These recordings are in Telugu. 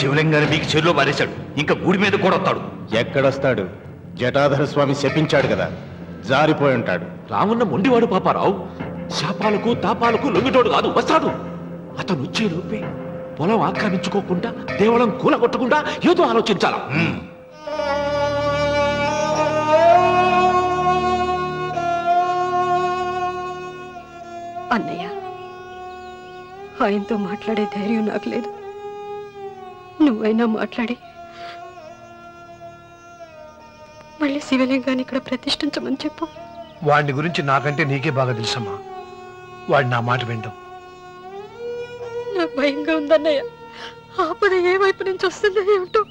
శివలింగాన్ని మీకు చెరులో పారేశాడు. ఇంకా గుడి మీద కూడా వస్తాడు. ఎక్కడొస్తాడు? జటాధర స్వామి శపించాడు కదా, జారిపోయి ఉంటాడు. రామున్న మొండివాడు పాపారావు. శాపాలకు తాపాలకు లొంగిటోడు కాదు, వస్తాడు. అతను వచ్చే లోపే పొలం ఆక్రమించుకోకుండా, దేవళం కూలగొట్టకుండా ఏదో ఆలోచించాలా. అన్నయ్య, ఆయనతో మాట్లాడే ధైర్యం నాకు లేదు. నువ్వైనా మాట్లాడి మళ్ళీ శివలింగాన్ని ఇక్కడ ప్రతిష్ఠించమని చెప్పు. వాడిని గురించి నాకంటే నీకే బాగా తెలుసమ్మా. వాడు నా మాట వింటాం. నాకు భయంగా ఉందన్నయ్య. ఆపద ఏ వైపు నుంచి వస్తుందో ఏమిటో.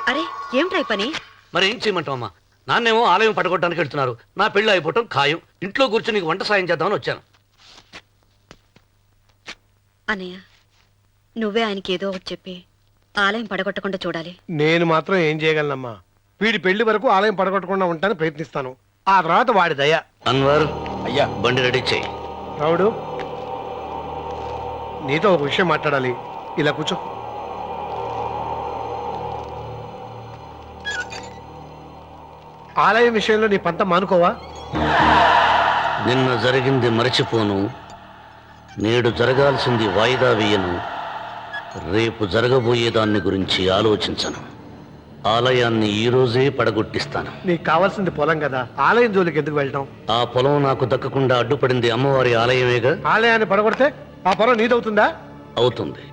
అరే ఏమిటై పని? మరి ఏం చేయమంటావమ్మా? నాన్నేమో ఆలయం పడగొట్టడానికి వెళ్తున్నారు. నా పెళ్ళి అయిపోవటం ఖాయం. ఇంట్లో కూర్చొని నీకు వంట సాయం చేద్దామని వచ్చాను. అన్నయ్య, నువ్వే ఆయనకి ఏదో ఒకటి చెప్పి ఆలయం పడగొట్టకుండా చూడాలి. నేను మాత్రం ఏం చేయగలనమ్మా? వీడి పెళ్లి వరకు ఆలయం పడగొట్టకుండా ఉంటాను ప్రయత్నిస్తాను. ఆ తర్వాత వాడి దయ. అన్వర్, అయ్యా. బండి రెడీ చేయి. రావుడు, నీతో ఒక విషయం మాట్లాడాలి. ఇలా కూర్చో. ఆలయం విషయంలో నీ పంత మానుకోవా? నిన్న జరిగింది మరచిపోను. నేడు జరగాల్సింది వాయిదా వేయను. రేపు జరగబోయే దాన్ని గురించి ఆలోచించను. ఆలయాన్ని ఈ రోజే పడగొట్టిస్తాను. నీకు కావాల్సింది పొలం కదా, ఆలయం జోలికి ఎందుకు వెళ్ళటం? ఆ పొలం నాకు దక్కకుండా అడ్డుపడింది అమ్మవారి ఆలయమేగా. ఆలయాన్ని పడగొడితే ఆ పొలం నీదవుతుందా? అవుతుంది.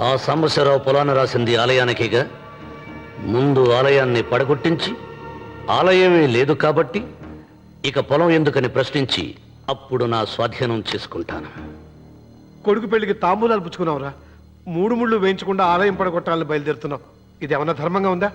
ఆ సాంబశివరావు పొలాన్ని రాసింది ఆలయానికిగా. ముందు ఆలయాన్ని పడగొట్టించి, ఆలయమే లేదు కాబట్టి ఇక పొలం ఎందుకని ప్రశ్నించి అప్పుడు నా స్వాధీనం చేసుకుంటాను. కొడుకు పెళ్లికి తాంబూలాలు పుచ్చుకున్నావురా. 3 ముళ్ళు వేయించకుండా ఆలయం పడగొట్టాలని బయలుదేరుతున్నావు. ఇది ఏమన్నా ధర్మంగా ఉందా?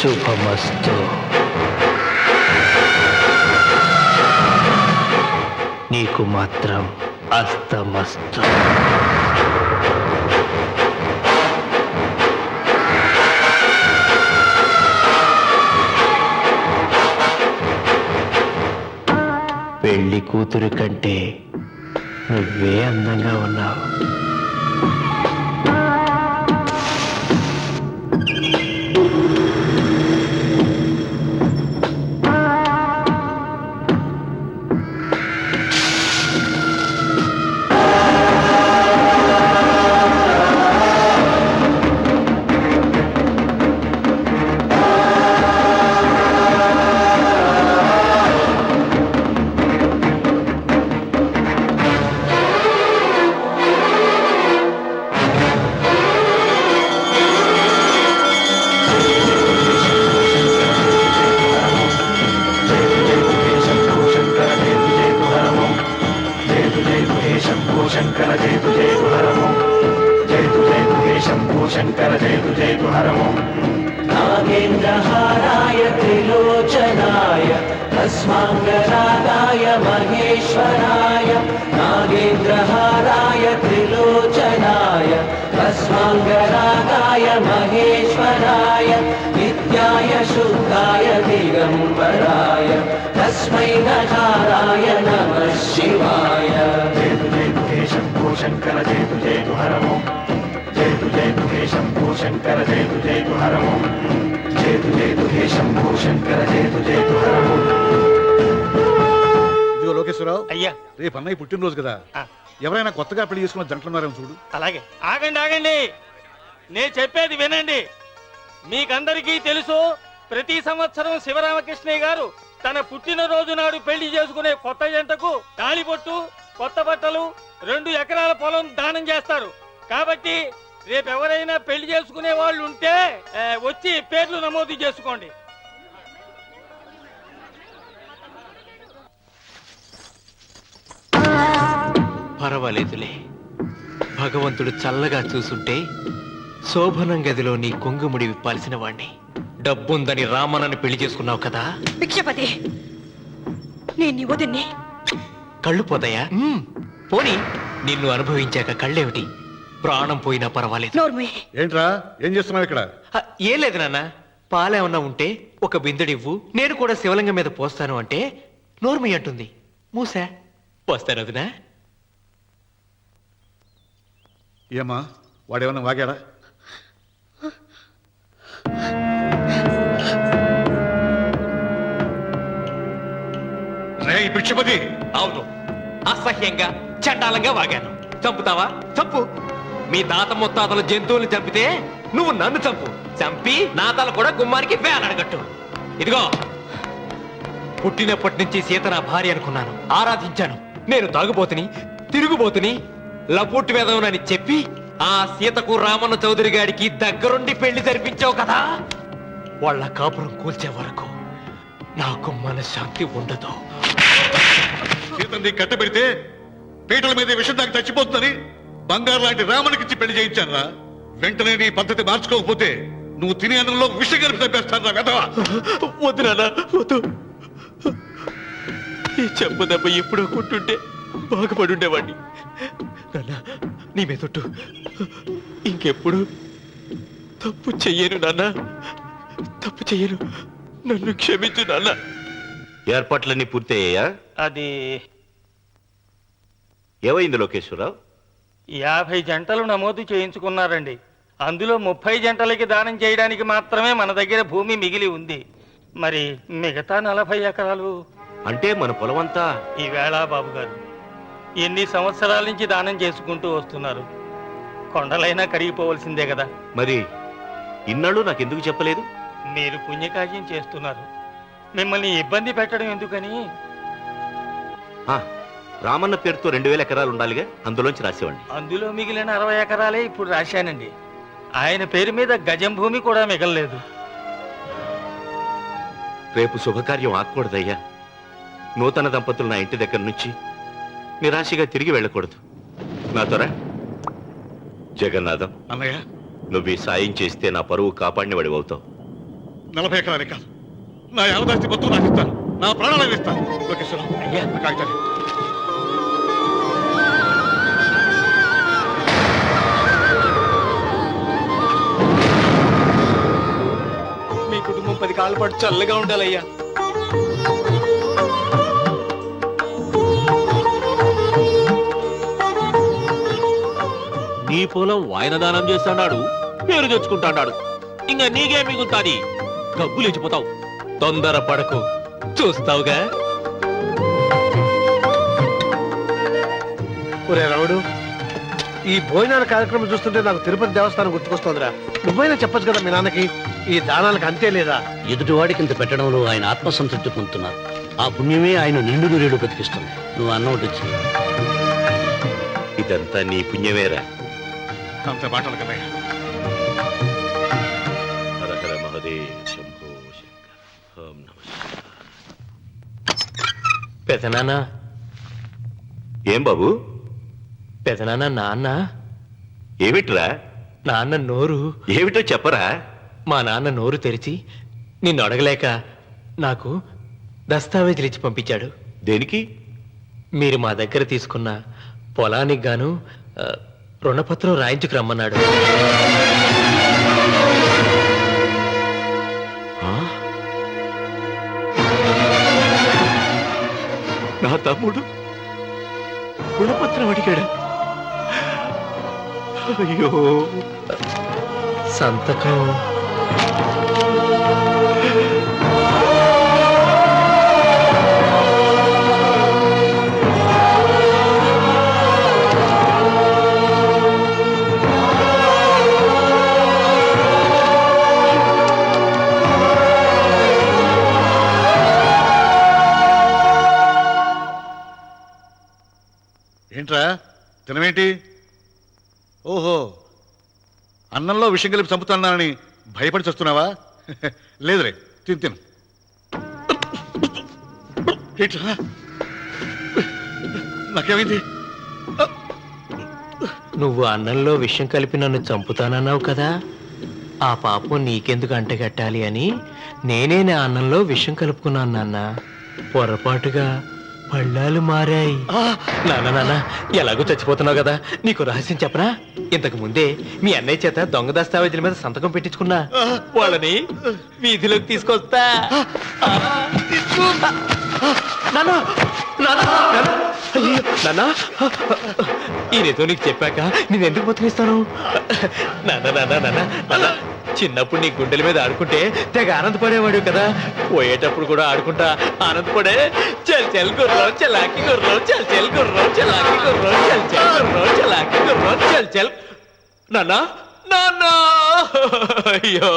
శుభమస్తు. నీకు మాత్రం అస్తమస్తు. పెళ్లి కూతురు కంటే నువ్వే అందంగా ఉన్నావు. नागेन्द्रहाराय त्रिलोचनाय तस्माङ्गरागाय महेश्वराय नागेन्द्रहाराय त्रिलोचनाय तस्माङ्गरागाय महेश्वराय नित्याय शुद्धाय दिगम्बराय तस्मै नकाराय नमः शिवाय। जय तु शम्भो शङ्कर जय तु हर శంకర జయతు జయతు హరము జయతు జయతు హే శంభో శంకర జయతు జయతు హరము. ఇదిగో లోకేశ్వరరావు, అయ్యా రేపు అన్నయ్య పుట్టినరోజు కదా, ఎవరైనా కొత్తగా పెళ్లి చేసుకున్న జంటలున్నారేమో చూడు. అలాగే. ఆగండి, నేను చెప్పేది వినండి. మీకందరికీ తెలుసు, ప్రతి సంవత్సరం శివరామకృష్ణయ్య గారు తన పుట్టినరోజు నాడు పెళ్లి చేసుకునే కొత్త జంటకు తాళిబొట్టు, కొత్త బట్టలు, 2 ఎకరాల పొలం దానం చేస్తారు. కాబట్టి రేపు ఎవరైనా పెళ్లి చేసుకునే వాళ్ళు ఉంటే వచ్చి పేర్లు నమోదు చేసుకోండి. పర్వాలేదులే, భగవంతుడు చల్లగా చూసుంటే శోభనం గదిలో నీ కొంగుముడి విప్పాల్సిన వాణ్ణి. డబ్బుందని రామనని పెళ్లి చేసుకున్నావు కదా. భిక్షపతి, నేను నీ వదిన్ని. కళ్ళు పోతాయా? పోనీ, నిన్ను అనుభవించాక కళ్ళేమిటి? ప్రాణం పోయినా పర్వాలేదు. నోర్మి. ఏంట్రా, ఏం చేస్తున్నావు ఇక్కడ? ఏం లేదు నాన్న, పాలేమన్నా ఉంటే ఒక బిందెడివ్వు, నేను కూడా శివలింగం మీద పోస్తాను అంటే నోర్మి అంటుంది. మూసా పోస్తాను వదినా. ఏమా, వాడేమన్నా వాగాడా? రే భిక్షపతి! అవును, అసహ్యంగా చండాలంగా వాగాను. చంపుతావా? చంపు. మీ తాత ముత్తాతల జంతువుల్ని చంపితే నువ్వు నన్ను చంపు. చంపి నా తల కూడా గుమ్మానికి వేలాడగట్టు. ఇదిగో, పుట్టినప్పటి నుంచి సీత నా భార్య అనుకున్నాను, ఆరాధించాను. నేను తాగుబోతుని, తిరుగుబోతుని, లపూట్ వేదవునని చెప్పి ఆ సీతకు రామన్న చౌదరి గారికి దగ్గరుండి పెళ్లి జరిపించావు కదా. వాళ్ళ కాపురం కూల్చే వరకు నాకు మనశ్శాంతి ఉండదు. సీతని కట్టబెడితే పీటల మీద విషం దాకా చచ్చిపోతుందని బంగారు లాంటి రామునికిచ్చి పెళ్లి చేయించానురా. వెంటనే నీ పద్ధతి మార్చుకోకపోతే నువ్వు తినే అన్నంలో విషం కలిపి చంపేస్తాను రా వెధవా. వద్దు నాన్న, వద్దు. ఈ చెంప దెబ్బ ఎప్పుడో కొట్టుంటే బాగుపడి ఉండేవాడిని. నాన్న, నీ మీదొట్టు, ఇంకెప్పుడు తప్పు చెయ్యను నాన్న, తప్పు చెయ్యను. నన్ను క్షమించు నాన్న. ఏర్పాట్లన్నీ పూర్తయ్యాయా? అది ఏమైంది లోకేశ్వరరావు? 50 జంటలు నమోదు చేయించుకున్నారండి. అందులో 30 జంటలకి దానం చేయడానికి మాత్రమే మన దగ్గర భూమి మిగిలి ఉంది. మరి మిగతా 40 ఎకరాలు అంటే మన పొలం అంతా? ఈవేళ బాబు గారు, ఎన్ని సంవత్సరాల నుంచి దానం చేసుకుంటూ వస్తున్నారు. కొండలైనా కరిగిపోవలసిందే కదా. మరి ఇన్నాళ్ళు నాకెందుకు చెప్పలేదు? మీరు పుణ్యకార్యం చేస్తున్నారు, మిమ్మల్ని ఇబ్బంది పెట్టడం ఎందుకని. రామన్న పేరుతో 2000 ఎకరాలు ఉండాలిగా, అందులోంచి రాసేవాడిని. అందులో మిగిలిన 60 ఎకరాలే ఇప్పుడు రాశానండి. ఆయన పేరు మీద గజం భూమి కూడా మిగలలేదు. రేపు శుభకార్యం ఆకూడదయ్యా. నూతన దంపతులు నా ఇంటి దగ్గర నుంచి నిరాశగా తిరిగి వెళ్ళకూడదు. నాతోరా జగన్నాథం. అన్నయ్య, నువ్వు ఈ సాయం చేస్తే నా పరువు కాపాడిన వాడి అవుతావు. 40 ఎకరాలే కాదు, నా యావదాస్తి మొత్తం నాకు ఇస్తాను, నా ప్రాణాలను ఇస్తాను. లోకేశ్వరరావు, అయ్యా కాగితాలు. మీ కుటుంబం 10 కాళ్ళ పాటు చల్లగా ఉండాలయ్యా. నీ పొలం వాయన దానం చేస్తాడు, పేరు తెచ్చుకుంటాడు. ఇంకా నీకే మిగులుతాది, గబ్బు లేచిపోతావు. తొందర పడకు, చూస్తావుగా. ఒరే రావుడు, ఈ భోజనాల కార్యక్రమం చూస్తుంటే నాకు తిరుపతి దేవస్థానం గుర్తుకొస్తోందిరా. నువ్వైనా చెప్పచ్చు కదా మీ నాన్నకి, ఈ దానాలకు అంతే లేదా? ఎదుటివాడికి ఇంత పెట్టడంలో ఆయన ఆత్మసంతృప్తి పొందుతున్నారు. ఆ పుణ్యమే ఆయన నిండు నూరేడు బతికిస్తుంది. నువ్వు అన్నం వచ్చి ఇదంతా నీ పుణ్యమేరా. అంత మాటలు కన్నయ్య. హర హర మహదేవ్ శంభో శంకర. ఓం నమః శివాయ. పెదనాన్న, ఏం బాబు? పెదనాన్న, నాన్న. ఏమిట్రా? నాన్న నోరు. ఏమిటో చెప్పరా? మా నాన్న నోరు తెరిచి నిన్ను అడగలేక నాకు దస్తావేజీలు ఇచ్చి పంపించాడు. దేనికి? మీరు మా దగ్గర తీసుకున్న పొలానికి గాను రుణపత్రం రాయించుకు రమ్మన్నాడు. నా తమ్ముడు రుణపత్రం అడిగాడు. అయ్యో, సంతకం ఏంట్రా తినమేంటి? ఓహో, అన్నంలో విషం కలిపి చంపుతున్నానని భయపడి చస్తున్నావా? లేదురే, తిను. ఏంట్రా నాకేమైంది? నువ్వు అన్నంలో విషం కలిపి నన్ను చంపుతానన్నావు కదా, ఆ పాపం నీకెందుకు అంటగట్టాలి అని నేనే నా అన్నంలో విషం కలుపుకున్నాను నాన్న. పొరపాటుగా పళ్ళాలు మారాయి. నాన్న ఎలాగో చచ్చిపోతున్నావు కదా, నీకు రహస్యం చెప్పనా? ఇంతకు ముందే మీ అన్నయ్య చేత దొంగ దస్తావేజీల మీద సంతకం పెట్టించుకున్నా. వాళ్ళని వీధిలోకి తీసుకొస్తా. ఈయనతో నీకు చెప్పాక నేను ఎందుకు బతికిస్తాను? నాన్న చిన్నప్పుడు నీ గుండెల మీద ఆడుకుంటే తెగ ఆనందపడేవాడు కదా, పోయేటప్పుడు కూడా ఆడుకుంటా ఆనందపడే. చల్ చల్ గుర్రం చలాకి గుర్రం, చల్ చల్ గుర్రం చలాకి గుర్రం, చల్ చల్ గుర్రం చలాకి గుర్రం, చల్ చల్. నాన్న అయ్యో,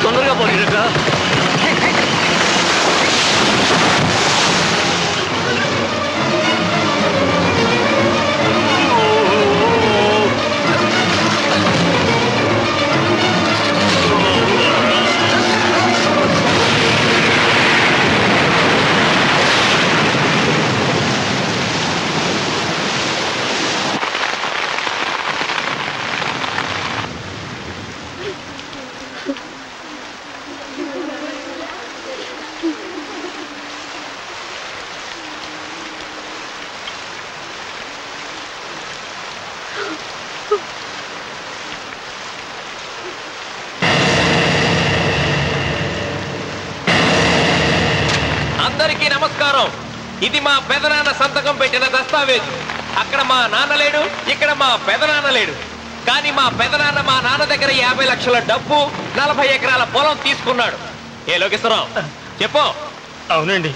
తొందరగా పోయినట్రా. అందరికీ నమస్కారం. ఇది మా పెదనాన్న సంతకం పెట్టిన దస్తావేజు. అక్కడ మా నాన్న లేడు, ఇక్కడ మా పెదనాన్న లేడు. కానీ మా పెదనాన్న మా నాన్న దగ్గర 50 లక్షల డబ్బు, 40 ఎకరాల పొలం తీసుకున్నాడు. ఏ లోకేశ్వరరావు చెప్పు. అవునండి,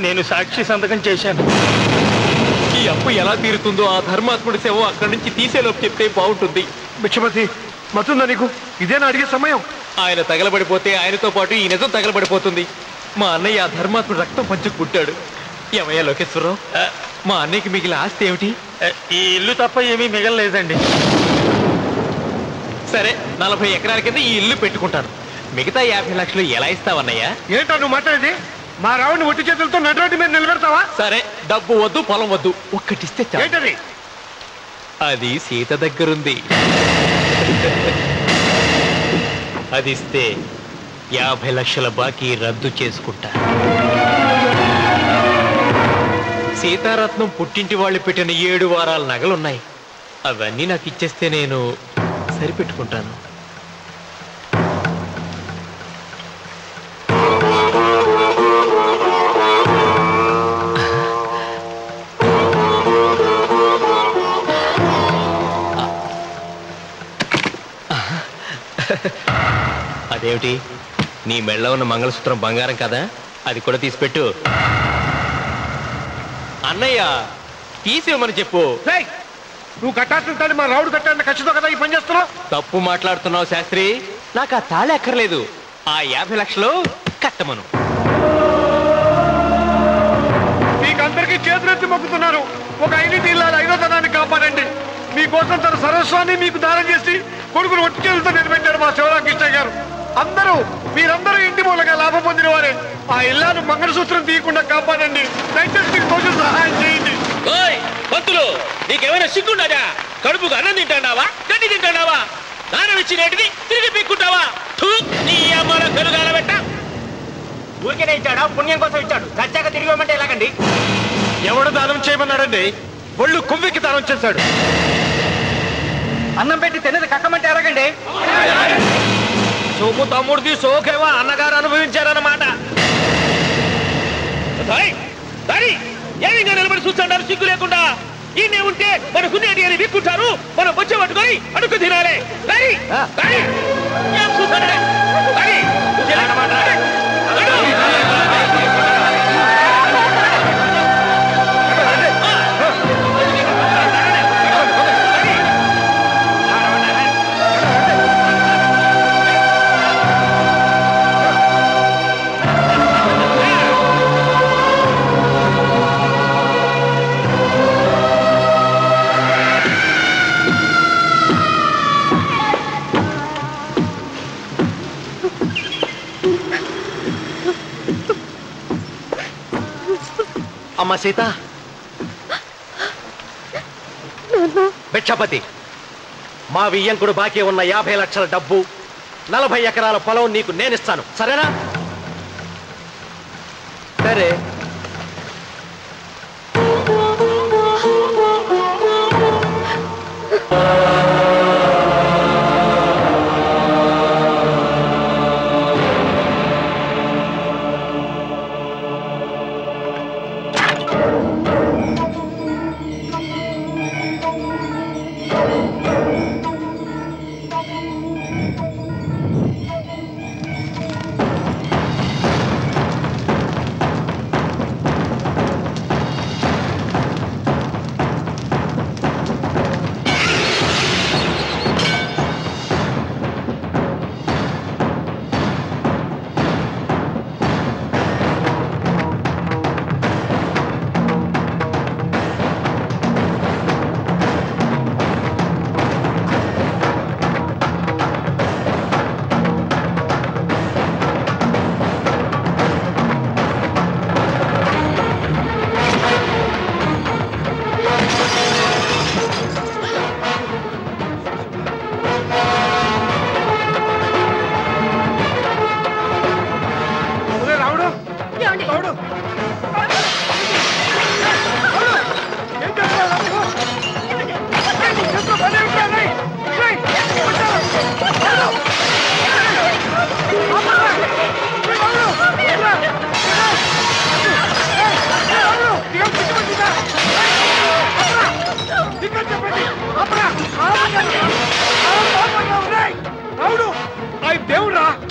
నేను సాక్షి సంతకం చేశాను. ఈ అప్పు ఎలా తీరుతుందో ఆ ధర్మాత్ముడి సేవ అక్కడి నుంచి తీసేలోపు చెప్తే బాగుంటుంది. భిక్షపతి మతుందా నీకు? ఇదేనా అడిగే సమయం? ఆయన తగలబడిపోతే ఆయనతో పాటు ఈ నిజం తగలబడిపోతుంది. మా అన్నయ్య ఆ ధర్మాత్ముడు రక్తం పంచుకు పుట్టాడు. ఏమయ్యా లోకేశ్వరరావు, మా అన్నయ్యకి మిగిలిన ఆస్తి ఏమిటి? ఈ ఇల్లు తప్ప ఏమీ మిగలలేదండి. సరే, 40 ఎకరాల కింద ఈ ఇల్లు పెట్టుకుంటాను. మిగతా 50 లక్షలు ఎలా ఇస్తావన్నయ్యా? ఏంటో నువ్వు మాట్లాడేది? మా రావుని ఒట్టి చేతులతో నడ్రోడ్డు మీద నిలబెడతావా? సరే, డబ్బు వద్దు, పొలం వద్దు, ఒక్కటిస్తే చాలు. ఏంటది? అది సీత దగ్గరుంది. అది ఇస్తే 50 లక్షల బాకీ రద్దు చేసుకుంటా. సీతారత్నం పుట్టింటి వాళ్ళు పెట్టిన 7 వారాల నగలున్నాయి. అవన్నీ నాకు ఇచ్చేస్తే నేను సరిపెట్టుకుంటాను. ఏమిటి నీ మెళ్ళ ఉన్న మంగళసూత్రం బంగారం కదా, అది కూడా తీసిపెట్టు. అన్నయ్య తీసేమని చెప్పు. నువ్వు కట్టాల్సిన మా రావుడు కట్టాలని ఖచ్చితంగా కదా ఈ పని చేస్తున్నావు. తప్పు మాట్లాడుతున్నావు శాస్త్రి. నాకు ఆ తాళి అక్కర్లేదు, ఆ 50 లక్షలు కట్టమను. మీకందరికీ చేతులెత్తి మొక్కుతున్నారు. ఒక ఐదు ఇల్లాల 5వ తనాన్ని కాపాడండి. మీకోసం తన సరస్వాన్ని మీకు దానం చేసి కొడుకును ఒట్టి చేతులతో నిలబెట్టారు మా శివరామకృష్ణ గారు. మీరందరూ ఇంటి మూలంగా లాభం పొందిన వారే. ఆ ఇల్లాను మంగళసూత్రం తీయకుండా కాపాడండి. దయచేసి మీకు కొంచెం సహాయం చేయండి. పంతులు, నీకేమైనా సిగ్గుండదా? కడుపుకు అన్నం తింటాడావా, గడ్డి తింటాడావా? దానం ఇచ్చినేటిది తిరిగి పీక్కుంటావా? నీ అమ్మాల కలుగాల పెట్ట. ఊరికేనే ఇచ్చాడా? పుణ్యం కోసం ఇచ్చాడు. సత్యాక తిరిగి ఇవ్వమంటే ఎలాగండి? ఎవడు దానం చేయమన్నాడండి? ఒళ్ళు కొవ్వెక్కి దానం చేశాడు. అన్నం పెట్టి తిన్నది కక్కమంటే ఎలాగండి? సోము తమ్ముడిది సోకేవా అన్నగారు అనుభవించారన్నమాట. ఏమిగా నిలబడి చూస్తాడారు సిగ్గు లేకుండా? ఈయనే ఉంటే మన హున్నేటి అని విక్కుంటారు, మనం వచ్చే పట్టుకొని అడుగు తినాలి. ఏం చూస్తాడే? అమ్మ సీత, భిక్షపతి, మా వియ్యంకుడు బాకీ ఉన్న 50 లక్షల డబ్బు, 40 ఎకరాల పొలం నీకు నేనిస్తాను, సరేనా? సరే.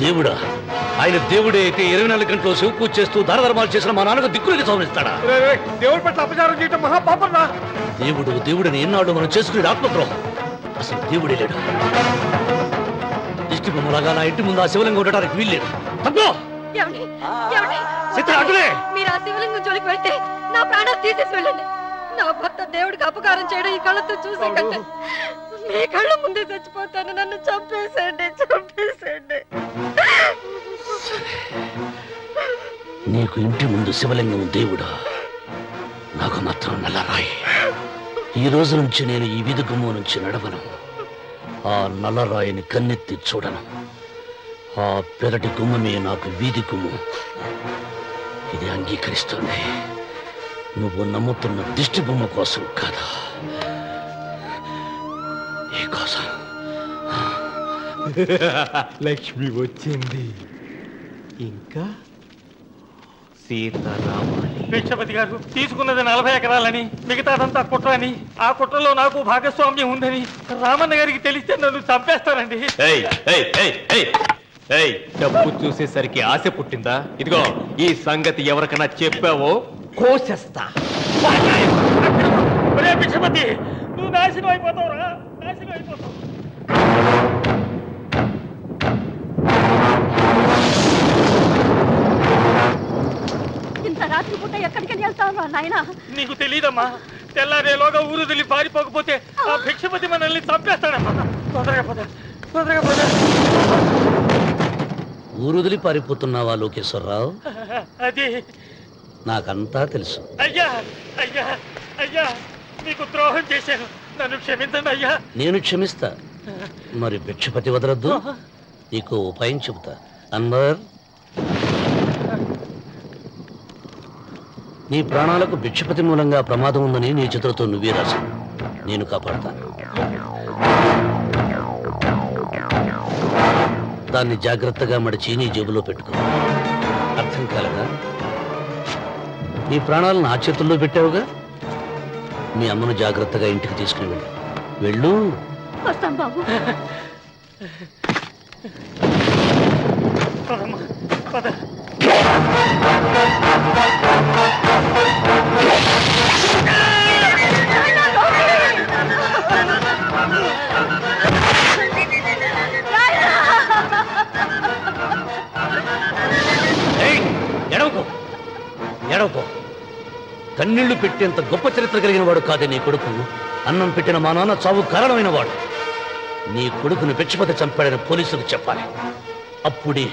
దేవుడా? ఆయన దేవుడే అయితే 24 గంటలు శివ పూజ చేస్తూ దానధర్మాలు చేసిన మా నాన్నకు దిక్కులకి సౌనిస్తాడా? దేవుడి పట్ల అపచారం చేయటం మహాపాపం రా. దేవుడిని ఎన్నాడు మనం చేసుకునే ఆత్మద్రోహం. అసలు దేవుడే లేడు. దిష్టి బొమ్మలాగా నా ఇంటి ముందు ఆ శివలింగం ఉండడానికి వీల్లేదు. తప్పో మీరు ఆ శివలింగం జోలికి వెళ్తే నా ప్రాణాలు తీసేసి వెళ్ళండి. నా భర్త దేవుడికి అపకారం చేయడం ఈ కళ్ళతో చూసే కంటే మీ కళ్ళ ముందే చచ్చిపోతాను. నన్ను చంపేసేయండి. నీకు ఇంటి ముందు శివలింగం దేవుడా, నాకు మాత్రం నల్లరాయి. ఈ రోజు నుంచి నేను ఈ వీధి గుమ్మం నుంచి నడవను. ఆ నల్లరాయిని కన్నెత్తి చూడను. ఆ పెరటి గుమ్మమే నాకు వీధి గుమ్మం. ఇది అంగీకరిస్తుంది. నువ్వు నమ్ముతున్న దిష్టి బొమ్మ కోసం కాదా, ఈ కోసం. లక్ష్మి వచ్చింది. ఇంకా సీతారామాలి. భిక్షపతి గారు తీసుకున్నది 40 ఎకరాలని, మిగతాదంతా కుట్ర అని, ఆ కుట్రలో నాకు భాగస్వామ్యం ఉందని రామన్న గారికి తెలిస్తే నన్ను చంపేస్తారండి. ఏయ్, డబ్బు చూసేసరికి ఆశ పుట్టిందా? ఇదిగో ఈ సంగతి ఎవరికైనా చెప్పావో కోసేస్తా. ఒరే భిక్షపతి, నువ్వు నాశనం అయిపోతావురా, నాశనం అయిపోతావు. ఇంత రాత్రి పూట ఎక్కడికి వెళ్తావు నాయన? నీకు తెలీదమ్మా, తెల్లారేలోగా ఊరు వదిలి పారిపోకపోతే ఆ భిక్షపతి మనల్ని చంపేస్తాడమ్మా. తొందరగా పద, తొందరగా పద. ఊరుదిలి పారిపోతున్నావా లోకేశ్వరరావు? అది నాకంతా తెలుసు. అయ్యా, అయ్యా, అయ్యా, నీకు ద్రోహం చేశాను, నన్ను క్షమించండి అయ్యా. నేను క్షమిస్తా, మరి భిక్షపతి వదలొద్దు. నీకు ఉపాయం చెబుతా. అన్వర్, నీ ప్రాణాలకు భిక్షపతి మూలంగా ప్రమాదం ఉందని నీ చేతులతో నువ్వే రాశావు. నేను కాపాడతాను. దాన్ని జాగ్రత్తగా మడిచి నీ జేబులో పెట్టుకో. అర్థం కాలేదా? నీ ప్రాణాలను నా చేతుల్లో పెట్టావుగా. మీ అమ్మను జాగ్రత్తగా ఇంటికి తీసుకుని వెళ్ళు. వెళ్ళు. వస్తాం బాబు. పదమ్మా, పద. ఎడవకో, ఎడవకో. కన్నీళ్లు పెట్టేంత గొప్ప చరిత్ర కలిగిన వాడు కాదే నీ కొడుకు. అన్నం పెట్టిన మా నాన్న చావు కారణమైన వాడు. నీ కొడుకుని భిక్షపతి చంపాడని పోలీసులకు చెప్పాలి. అప్పుడే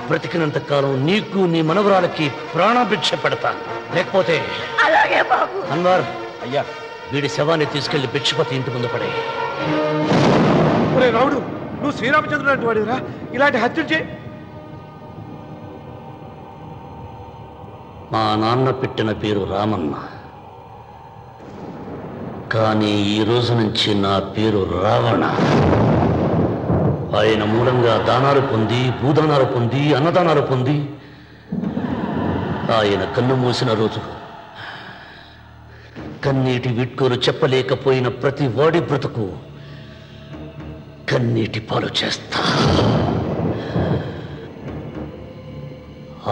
బ్రతికినంత కాలం నీకు నీ మనవరాలకి ప్రాణభిక్ష పెడతాను. లేకపోతే అన్వర్, అయ్యా, వీడి శవాన్ని తీసుకెళ్లి భిక్షపతి ఇంటి ముందు పడే. రాముడు, నువ్వు శ్రీరామచంద్రుడు లాంటి వాడిరా. ఇలాంటి హత్యలు చే. మా నాన్న పెట్టిన పేరు రామన్న, కానీ ఈ రోజు నుంచి నా పేరు రావణ. ఆయన మూలంగా దానాలు పొంది, భూదానాలు పొంది, అన్నదానాలు పొంది, ఆయన కన్ను మూసిన రోజు కన్నీటి విట్కోలు చెప్పలేకపోయిన ప్రతి వాడి బ్రతుకు కన్నీటి పాలు చేస్తా.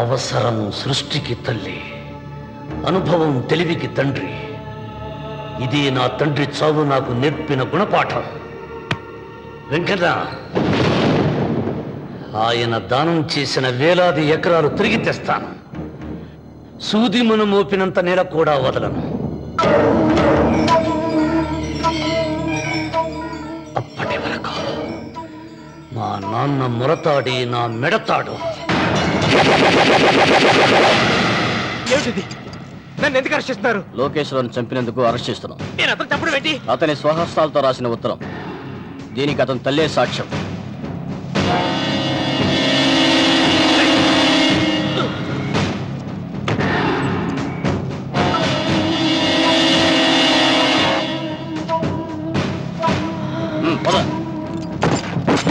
అవసరం సృష్టికి తల్లి, అనుభవం తెలివికి తండ్రి. ఇది నా తండ్రి చావు నాకు నేర్పిన గుణపాఠం. వెంకట, ఆయన దానం చేసిన వేలాది ఎకరాలు తిరిగి తెస్తాను. సూది మన మోపినంత నేల కూడా వదలను. అప్పటి వరకు మా నాన్న మొరతాడి నా మెడతాడు. ఏమిటిది? నన్ను ఎందుకు అరెస్ట్ చేస్తున్నారు? లోకేశ్వరను చంపినందుకు అరెస్ట్ చేస్తున్నాం. నేను అతను తప్పుడు పెట్టి అతని స్వహస్తాలతో రాసిన ఉత్తరం. దీనికి అతని తల్లే సాక్ష్యం.